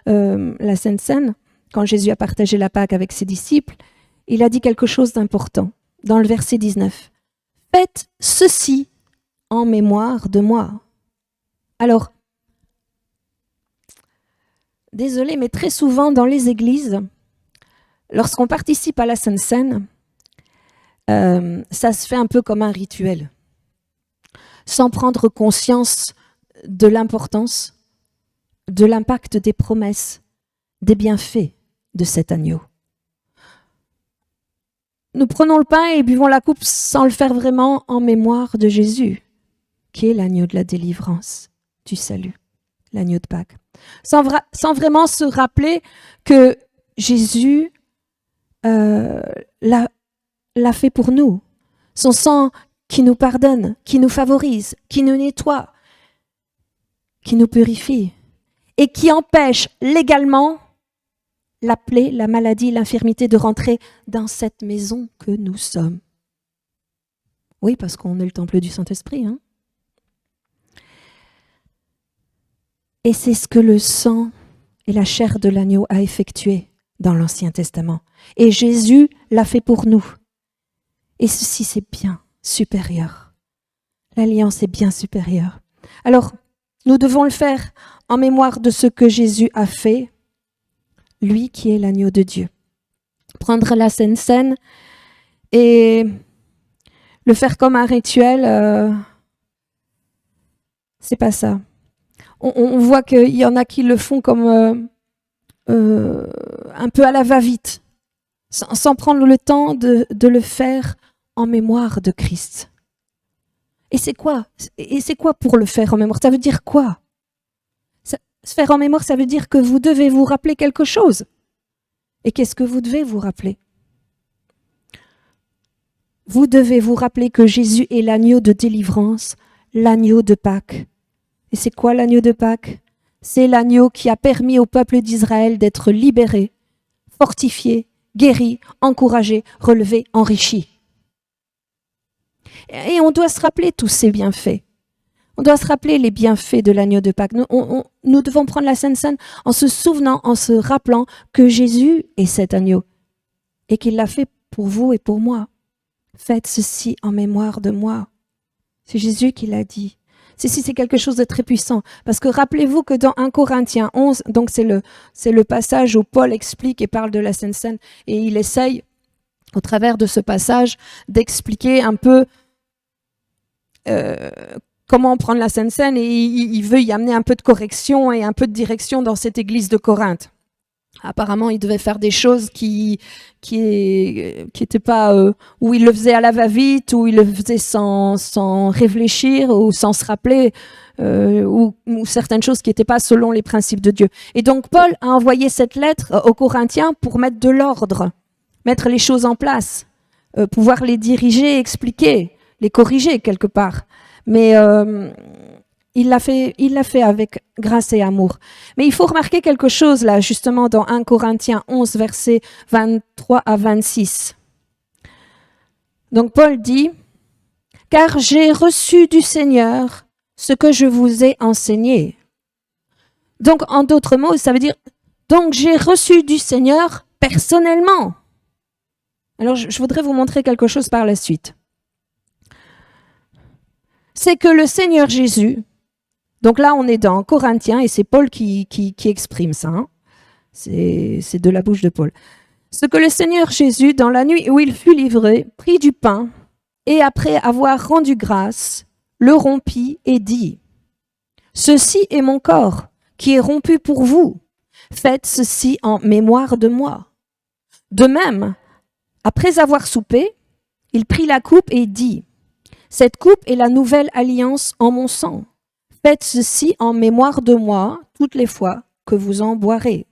la Sainte Seine, quand Jésus a partagé la Pâque avec ses disciples, il a dit quelque chose d'important. Dans le verset 19, « Faites ceci en mémoire de moi. » Alors, désolé, mais très souvent dans les églises, lorsqu'on participe à la Sainte Seine, ça se fait un peu comme un rituel, sans prendre conscience de l'importance, de l'impact des promesses, des bienfaits de cet agneau. Nous prenons le pain et buvons la coupe sans le faire vraiment en mémoire de Jésus, qui est l'agneau de la délivrance, du salut, l'agneau de Pâques. Sans vraiment se rappeler que Jésus l'a fait pour nous. Son sang qui nous pardonne, qui nous favorise, qui nous nettoie, qui nous purifie et qui empêche légalement la plaie, la maladie, l'infirmité de rentrer dans cette maison que nous sommes. Oui, parce qu'on est le temple du Saint-Esprit. Hein? Et c'est ce que le sang et la chair de l'agneau a effectué dans l'Ancien Testament. Et Jésus l'a fait pour nous. Et ceci, c'est bien supérieur. L'alliance est bien supérieure. Alors, nous devons le faire en mémoire de ce que Jésus a fait, lui qui est l'agneau de Dieu. Prendre la Sainte Seine et le faire comme un rituel, c'est pas ça. On voit qu'il y en a qui le font comme un peu à la va-vite, sans prendre le temps de le faire en mémoire de Christ. Et c'est quoi pour le faire en mémoire? Ça veut dire quoi? Se faire en mémoire, ça veut dire que vous devez vous rappeler quelque chose. Et qu'est-ce que vous devez vous rappeler? vous devez vous rappeler que Jésus est l'agneau de délivrance, l'agneau de Pâques. Et c'est quoi l'agneau de Pâques? C'est l'agneau qui a permis au peuple d'Israël d'être libéré, fortifié, guéri, encouragé, relevé, enrichi. Et on doit se rappeler tous ces bienfaits. On doit se rappeler les bienfaits de l'agneau de Pâques. Nous devons prendre la Sainte Seine en se souvenant, en se rappelant que Jésus est cet agneau et qu'il l'a fait pour vous et pour moi. Faites ceci en mémoire de moi. C'est Jésus qui l'a dit. C'est quelque chose de très puissant. Parce que rappelez-vous que dans 1 Corinthiens 11, donc c'est le passage où Paul explique et parle de la Sainte Seine, et il essaye, au travers de ce passage, d'expliquer un peu comment prendre la Sainte Seine, et il veut y amener un peu de correction et un peu de direction dans cette église de Corinthe. Apparemment, il devait faire des choses qui étaient pas où il le faisait à la va-vite, où il le faisait sans réfléchir ou sans se rappeler, ou certaines choses qui n'étaient pas selon les principes de Dieu. Et donc Paul a envoyé cette lettre aux Corinthiens pour mettre de l'ordre, mettre les choses en place, pouvoir les diriger, expliquer, les corriger quelque part. Mais il l'a fait avec grâce et amour. Mais il faut remarquer quelque chose là, justement, dans 1 Corinthiens 11, versets 23 à 26. Donc Paul dit, « Car j'ai reçu du Seigneur ce que je vous ai enseigné. » Donc, en d'autres mots, ça veut dire, donc j'ai reçu du Seigneur personnellement. Alors, je voudrais vous montrer quelque chose par la suite. C'est que le Seigneur Jésus, donc là, on est dans Corinthiens et c'est Paul qui exprime ça. Hein. C'est de la bouche de Paul. Ce que le Seigneur Jésus, dans la nuit où il fut livré, prit du pain et après avoir rendu grâce, le rompit et dit, « Ceci est mon corps qui est rompu pour vous. Faites ceci en mémoire de moi. » De même, après avoir soupé, il prit la coupe et dit, « Cette coupe est la nouvelle alliance en mon sang. Faites ceci en mémoire de moi toutes les fois que vous en boirez.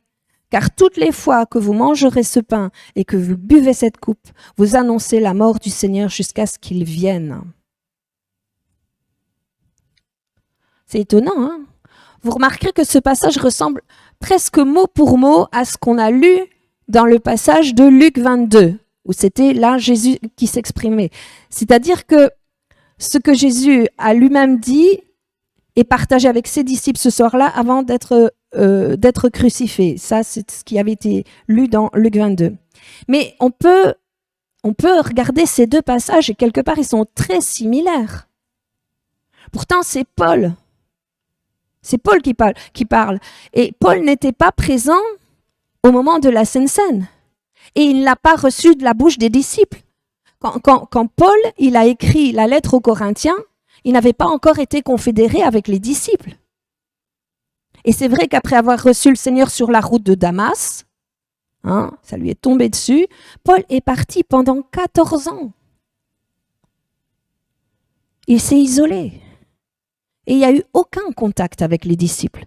Car toutes les fois que vous mangerez ce pain et que vous buvez cette coupe, vous annoncez la mort du Seigneur jusqu'à ce qu'il vienne. » C'est étonnant, hein? Vous remarquerez que ce passage ressemble presque mot pour mot à ce qu'on a lu dans le passage de Luc 22, où c'était là Jésus qui s'exprimait. C'est-à-dire que ce que Jésus a lui-même dit et partagé avec ses disciples ce soir-là avant d'être crucifié. Ça, c'est ce qui avait été lu dans Luc 22. Mais on peut regarder ces deux passages et quelque part, ils sont très similaires. Pourtant, c'est Paul. C'est Paul qui parle. Et Paul n'était pas présent au moment de la Sainte Seine. Et il ne l'a pas reçu de la bouche des disciples. Quand Paul il a écrit la lettre aux Corinthiens, il n'avait pas encore été confédéré avec les disciples. Et c'est vrai qu'après avoir reçu le Seigneur sur la route de Damas, hein, ça lui est tombé dessus, Paul est parti pendant 14 ans. Il s'est isolé. Et il n'y a eu aucun contact avec les disciples.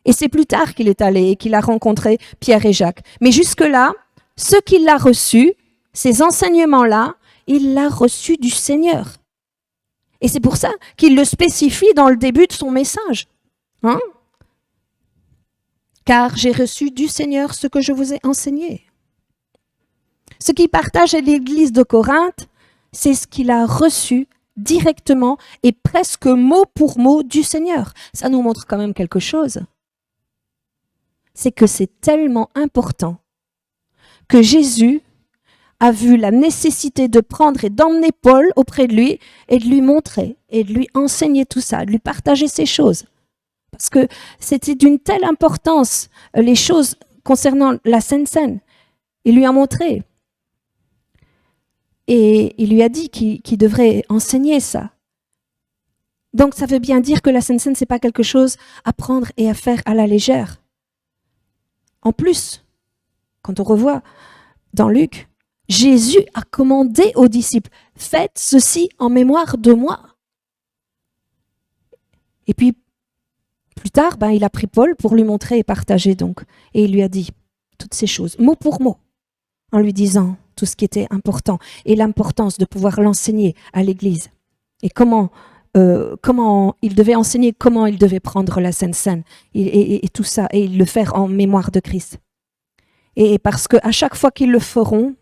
Et c'est plus tard qu'il est allé et qu'il a rencontré Pierre et Jacques. Mais jusque-là, ce qu'il a reçu, ces enseignements-là, il l'a reçu du Seigneur. Et c'est pour ça qu'il le spécifie dans le début de son message. Hein? Car j'ai reçu du Seigneur ce que je vous ai enseigné. Ce qu'il partage à l'église de Corinthe, c'est ce qu'il a reçu directement et presque mot pour mot du Seigneur. Ça nous montre quand même quelque chose. C'est que c'est tellement important que Jésus a vu la nécessité de prendre et d'emmener Paul auprès de lui et de lui montrer et de lui enseigner tout ça, de lui partager ces choses. Parce que c'était d'une telle importance, les choses concernant la Sainte Seine. Il lui a montré. Et il lui a dit qu'il devrait enseigner ça. Donc ça veut bien dire que la Sainte Seine, ce n'est pas quelque chose à prendre et à faire à la légère. En plus, quand on revoit dans Luc, Jésus a commandé aux disciples, « Faites ceci en mémoire de moi. » Et puis, plus tard, il a pris Paul pour lui montrer et partager donc. Et il lui a dit toutes ces choses, mot pour mot, en lui disant, tout ce qui était important et l'importance de pouvoir l'enseigner à l'Église et comment il devait enseigner, comment il devait prendre la Sainte Seine et tout ça, et le faire en mémoire de Christ. Et parce qu'à chaque fois qu'ils le feront,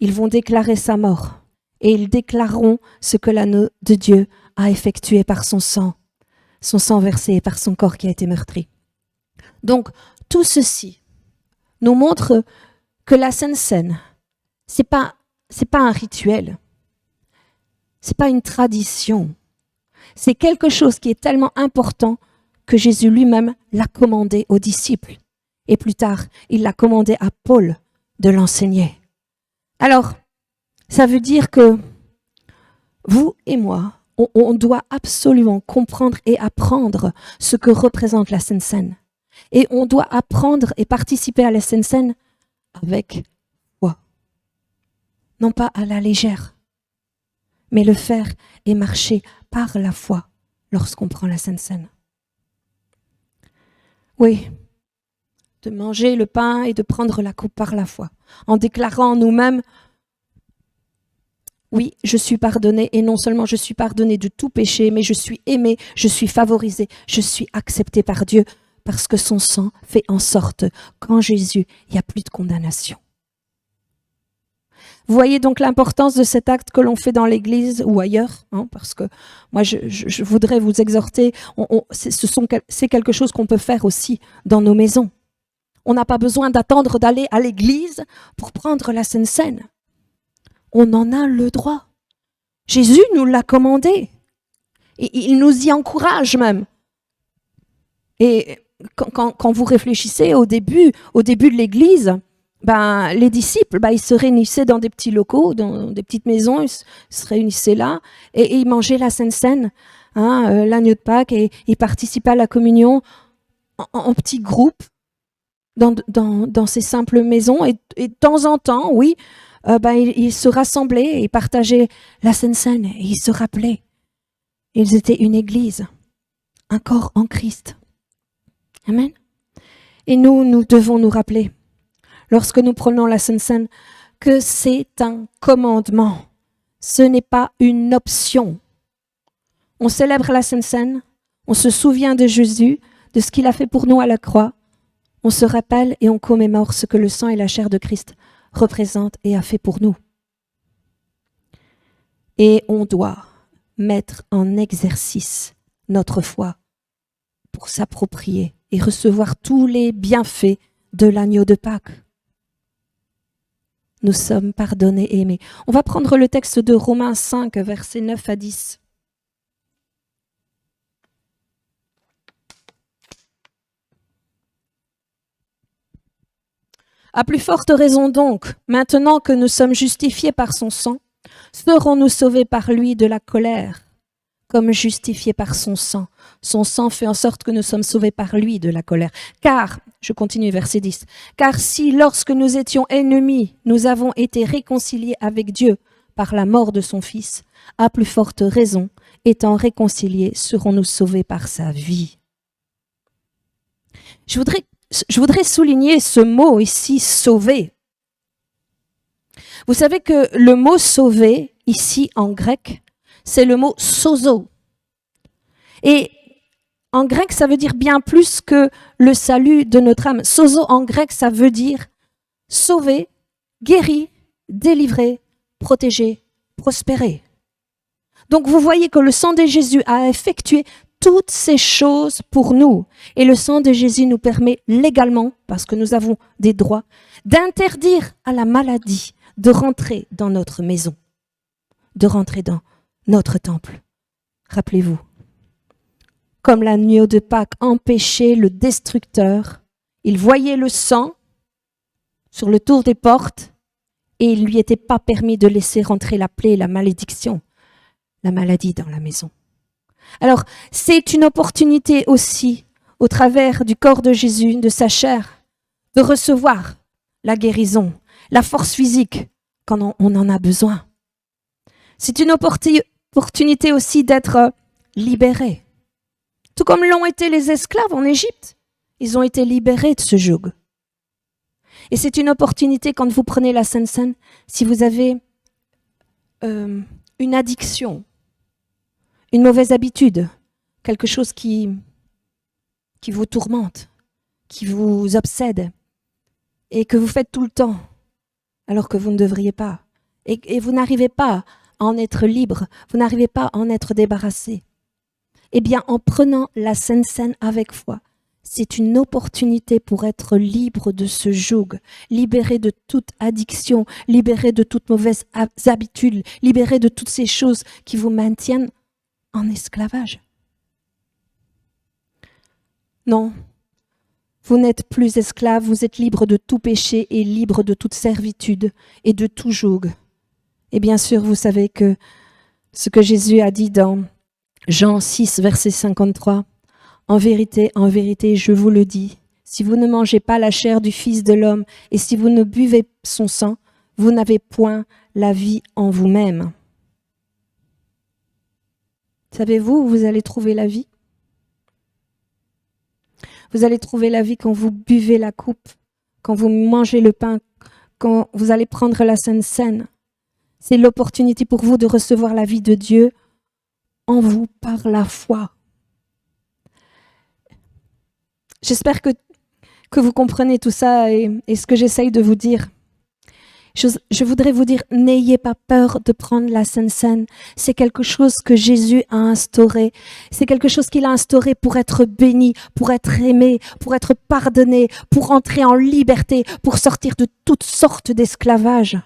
ils vont déclarer sa mort et ils déclareront ce que l'agneau de Dieu a effectué par son sang versé et par son corps qui a été meurtri. Donc, tout ceci nous montre que la Sainte Seine, c'est pas un rituel, c'est pas une tradition, c'est quelque chose qui est tellement important que Jésus lui-même l'a commandé aux disciples. Et plus tard, il l'a commandé à Paul de l'enseigner. Alors, ça veut dire que vous et moi, on doit absolument comprendre et apprendre ce que représente la Sainte Seine. Et on doit apprendre et participer à la Sainte Seine avec foi. Non pas à la légère, mais le faire et marcher par la foi lorsqu'on prend la Sainte Seine. Oui, de manger le pain et de prendre la coupe par la foi, en déclarant en nous-mêmes: oui, je suis pardonné, et non seulement je suis pardonné de tout péché, mais je suis aimé, je suis favorisé, je suis accepté par Dieu, parce que son sang fait en sorte qu'en Jésus, il n'y a plus de condamnation. Vous voyez donc l'importance de cet acte que l'on fait dans l'Église ou ailleurs, hein, parce que moi je voudrais vous exhorter, c'est quelque chose qu'on peut faire aussi dans nos maisons. On n'a pas besoin d'attendre d'aller à l'Église pour prendre la Sainte Seine. On en a le droit. Jésus nous l'a commandé. Et il nous y encourage même. Et quand vous réfléchissez au début de l'Église, les disciples, ils se réunissaient dans des petits locaux, dans des petites maisons, ils se réunissaient là et ils mangeaient la Sainte Seine, l'agneau de Pâques, et ils participaient à la communion en petits groupes dans ces simples maisons. Et de temps en temps, oui, ils se rassemblaient et ils partageaient la Sainte Seine et ils se rappelaient. Ils étaient une église, un corps en Christ. Amen. Et nous devons nous rappeler, lorsque nous prenons la Sainte Seine, que c'est un commandement. Ce n'est pas une option. On célèbre la Sainte Seine, on se souvient de Jésus, de ce qu'il a fait pour nous à la croix. On se rappelle et on commémore ce que le sang et la chair de Christ représente et a fait pour nous. Et on doit mettre en exercice notre foi pour s'approprier et recevoir tous les bienfaits de l'agneau de Pâques. Nous sommes pardonnés et aimés. On va prendre le texte de Romains 5, versets 9 à 10. À plus forte raison donc, maintenant que nous sommes justifiés par son sang, serons-nous sauvés par lui de la colère, comme justifiés par son sang. Son sang fait en sorte que nous sommes sauvés par lui de la colère. Car, je continue verset 10, car si lorsque nous étions ennemis, nous avons été réconciliés avec Dieu par la mort de son Fils, à plus forte raison, étant réconciliés, serons-nous sauvés par sa vie. Je voudrais souligner ce mot ici, sauver. Vous savez que le mot sauver, ici en grec, c'est le mot sozo. Et en grec, ça veut dire bien plus que le salut de notre âme. Sozo en grec, ça veut dire sauver, guérir, délivrer, protéger, prospérer. Donc vous voyez que le sang de Jésus a effectué toutes ces choses pour nous. Et le sang de Jésus nous permet légalement, parce que nous avons des droits, d'interdire à la maladie de rentrer dans notre maison, de rentrer dans notre temple. Rappelez-vous, comme l'agneau de Pâques empêchait le destructeur, il voyait le sang sur le tour des portes et il ne lui était pas permis de laisser rentrer la plaie, la malédiction, la maladie dans la maison. Alors, c'est une opportunité aussi, au travers du corps de Jésus, de sa chair, de recevoir la guérison, la force physique quand on en a besoin. C'est une opportunité aussi d'être libéré. Tout comme l'ont été les esclaves en Égypte, ils ont été libérés de ce joug. Et c'est une opportunité quand vous prenez la Sainte Seine, si vous avez une addiction, une mauvaise habitude, quelque chose qui vous tourmente, qui vous obsède, et que vous faites tout le temps, alors que vous ne devriez pas. Et vous n'arrivez pas à en être libre, vous n'arrivez pas à en être débarrassé. Eh bien, en prenant la Sainte Seine avec foi, c'est une opportunité pour être libre de ce joug, libéré de toute addiction, libéré de toutes mauvaises habitudes, libéré de toutes ces choses qui vous maintiennent en esclavage. Non, vous n'êtes plus esclave, vous êtes libre de tout péché et libre de toute servitude et de tout joug. Et bien sûr, vous savez que ce que Jésus a dit dans Jean 6, verset 53, « En vérité, je vous le dis, si vous ne mangez pas la chair du Fils de l'homme et si vous ne buvez son sang, vous n'avez point la vie en vous-même. » Savez-vous où vous allez trouver la vie? Vous allez trouver la vie quand vous buvez la coupe, quand vous mangez le pain, quand vous allez prendre la Sainte Seine. C'est l'opportunité pour vous de recevoir la vie de Dieu en vous par la foi. J'espère que vous comprenez tout ça et ce que j'essaye de vous dire. Je voudrais vous dire, n'ayez pas peur de prendre la Sainte Seine. C'est quelque chose que Jésus a instauré. C'est quelque chose qu'il a instauré pour être béni, pour être aimé, pour être pardonné, pour entrer en liberté, pour sortir de toutes sortes d'esclavage.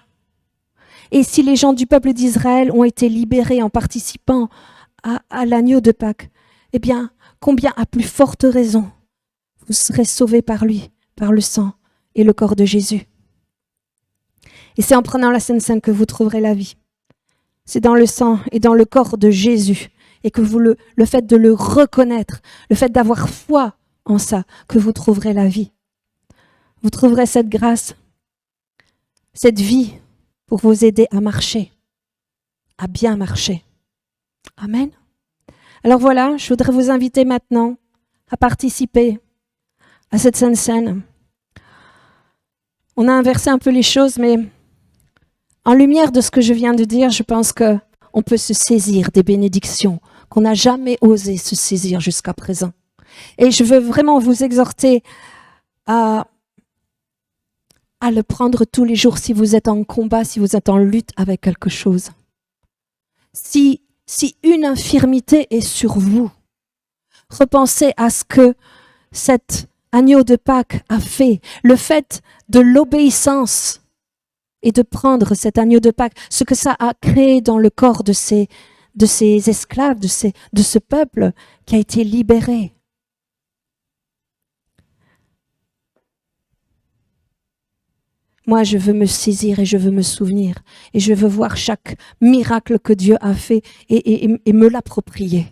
Et si les gens du peuple d'Israël ont été libérés en participant à l'agneau de Pâques, eh bien, combien à plus forte raison vous serez sauvés par lui, par le sang et le corps de Jésus. Et c'est en prenant la Sainte Seine que vous trouverez la vie. C'est dans le sang et dans le corps de Jésus et que vous le fait de le reconnaître, le fait d'avoir foi en ça, que vous trouverez la vie. Vous trouverez cette grâce, cette vie pour vous aider à marcher, à bien marcher. Amen. Alors voilà, je voudrais vous inviter maintenant à participer à cette Sainte Seine. On a inversé un peu les choses, mais en lumière de ce que je viens de dire, je pense qu'on peut se saisir des bénédictions qu'on n'a jamais osé se saisir jusqu'à présent. Et je veux vraiment vous exhorter à le prendre tous les jours si vous êtes en combat, si vous êtes en lutte avec quelque chose. Si une infirmité est sur vous, repensez à ce que cet agneau de Pâques a fait, le fait de l'obéissance et de prendre cet agneau de Pâques, ce que ça a créé dans le corps de ces esclaves, de ce peuple qui a été libéré. Moi, je veux me saisir et je veux me souvenir et je veux voir chaque miracle que Dieu a fait et me l'approprier.